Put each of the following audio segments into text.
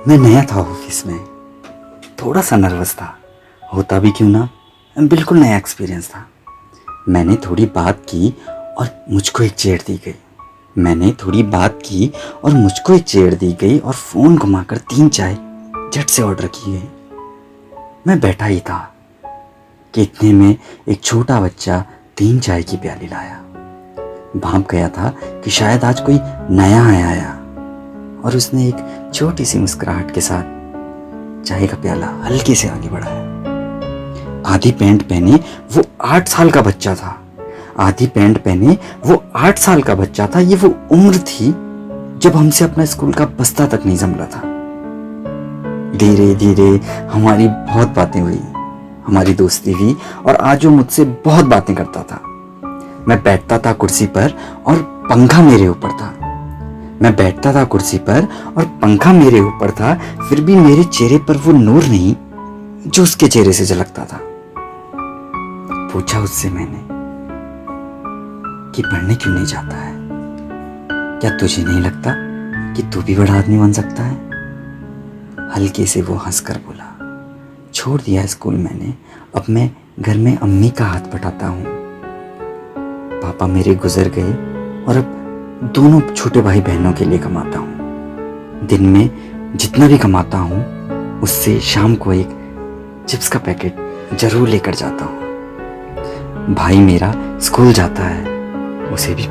मैं नया था ऑफिस में, थोड़ा सा नर्वस था। होता भी क्यों ना, बिल्कुल नया एक्सपीरियंस था। मैंने थोड़ी बात की और मुझको एक चेयर दी गई। और फ़ोन घुमाकर 3 चाय झट से ऑर्डर की गई। मैं बैठा ही था कि इतने में एक छोटा बच्चा 3 चाय की प्याली लाया। भाप गया था कि शायद आज कोई नया आया और उसने एक छोटी सी मुस्कुराहट के साथ चाय का प्याला हल्के से आगे बढ़ाया। आधी पैंट पहने वो 8 साल का बच्चा था। ये वो उम्र थी जब हमसे अपना स्कूल का बस्ता तक नहीं संभला था। धीरे धीरे हमारी बहुत बातें हुई, हमारी दोस्ती हुई और आज वो मुझसे बहुत बातें करता था। मैं बैठता था कुर्सी पर और पंखा मेरे ऊपर था, फिर भी मेरे चेहरे पर वो नूर नहीं जो उसके चेहरे से झलकता था। पूछा उससे मैंने कि पढ़ने क्यों नहीं जाता है? क्या तुझे नहीं लगता कि तू भी बड़ा आदमी बन सकता है? हल्के से वो हंसकर बोला, छोड़ दिया स्कूल मैंने, अब मैं घर में अम्मी का हाथ बटाता हूँ। पापा मेरे गुजर गए और अब दोनों छोटे भाई बहनों के लिए कमाता हूँ। दिन में जितना भी कमाता हूँ उससे शाम को एक चिप्स का पैकेट जरूर लेकर जाता हूँ। भाई मेरा स्कूल जाता है, उसे भी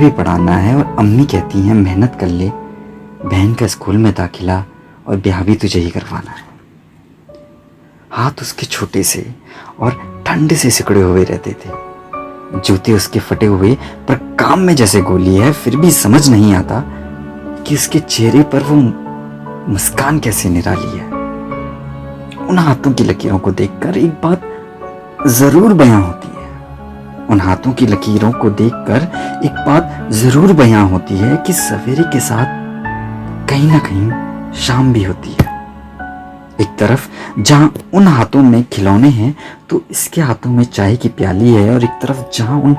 पढ़ाना है और अम्मी कहती हैं मेहनत कर ले, बहन का स्कूल में दाखिला और ब्याह भी तुझे ही करवाना है। हाथ उसके छोटे से और ठंडे से सिकुड़े हुए रहते थे, जूते उसके फटे हुए पर काम में जैसे गोली है। फिर भी समझ नहीं आता कि उसके चेहरे पर वो मुस्कान कैसे निराली है। उन हाथों की लकीरों को देखकर एक बात जरूर बयां होती है कि सवेरे के साथ कहीं ना कहीं शाम भी होती है। एक तरफ जहां उन हाथों में खिलौने हैं तो इसके हाथों में चाय की प्याली है, और एक तरफ जहां उन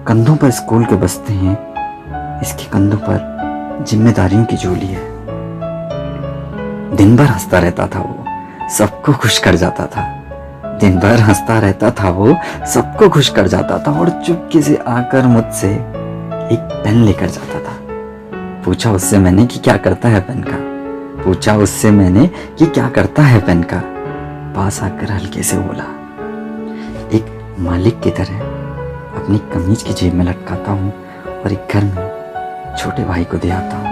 कंधों पर स्कूल के बस्ते हैं, इसके कंधों पर जिम्मेदारियों की झोली है। दिन भर हंसता रहता था वो, सबको खुश कर जाता था और चुपके से आकर मुझसे एक पेन लेकर जाता था। पूछा उससे मैंने कि क्या करता है पेन का। पास आकर हल्के से बोला, एक मालिक की तरह अपनी कमीज की जेब में लटकाता हूँ और एक घर में छोटे भाई को दे आता हूँ।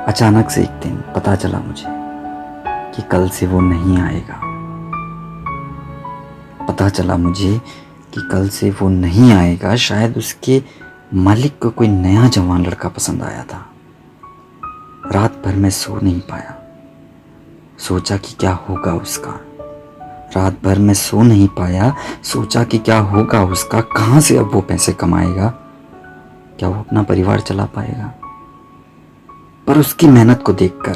अचानक से एक दिन पता चला मुझे कि कल से वो नहीं आएगा। शायद उसके मालिक को कोई नया जवान लड़का पसंद आया था। रात भर मैं सो नहीं पाया, सोचा कि क्या होगा उसका। कहाँ से अब वो पैसे कमाएगा? क्या वो अपना परिवार चला पाएगा? पर उसकी मेहनत को देखकर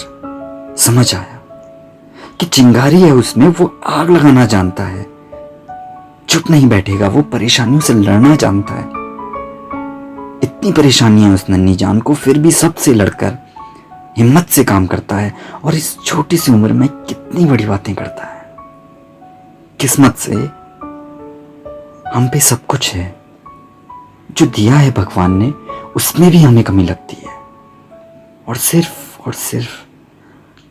समझ आया कि चिंगारी है उसमें, वो आग लगाना जानता है। चुप नहीं बैठेगा, वो परेशानियों से लड़ना जानता है। इतनी परेशानियां उस नन्ही जान को, फिर भी सबसे लड़कर हिम्मत से काम करता है और इस छोटी सी उम्र में कितनी बड़ी बातें करता है। किस्मत से हम पे सब कुछ है, जो दिया है भगवान ने उसमें भी हमें कमी लगती है, और सिर्फ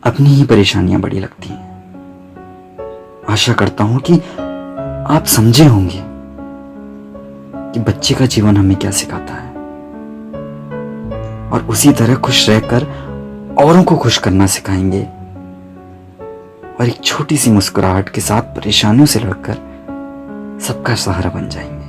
अपनी ही परेशानियां बड़ी लगती हैं। आशा करता हूं कि आप समझे होंगे कि बच्चे का जीवन हमें क्या सिखाता है, और उसी तरह खुश रहकर औरों को खुश करना सिखाएंगे और एक छोटी सी मुस्कुराहट के साथ परेशानियों से लड़कर सबका सहारा बन जाएंगे।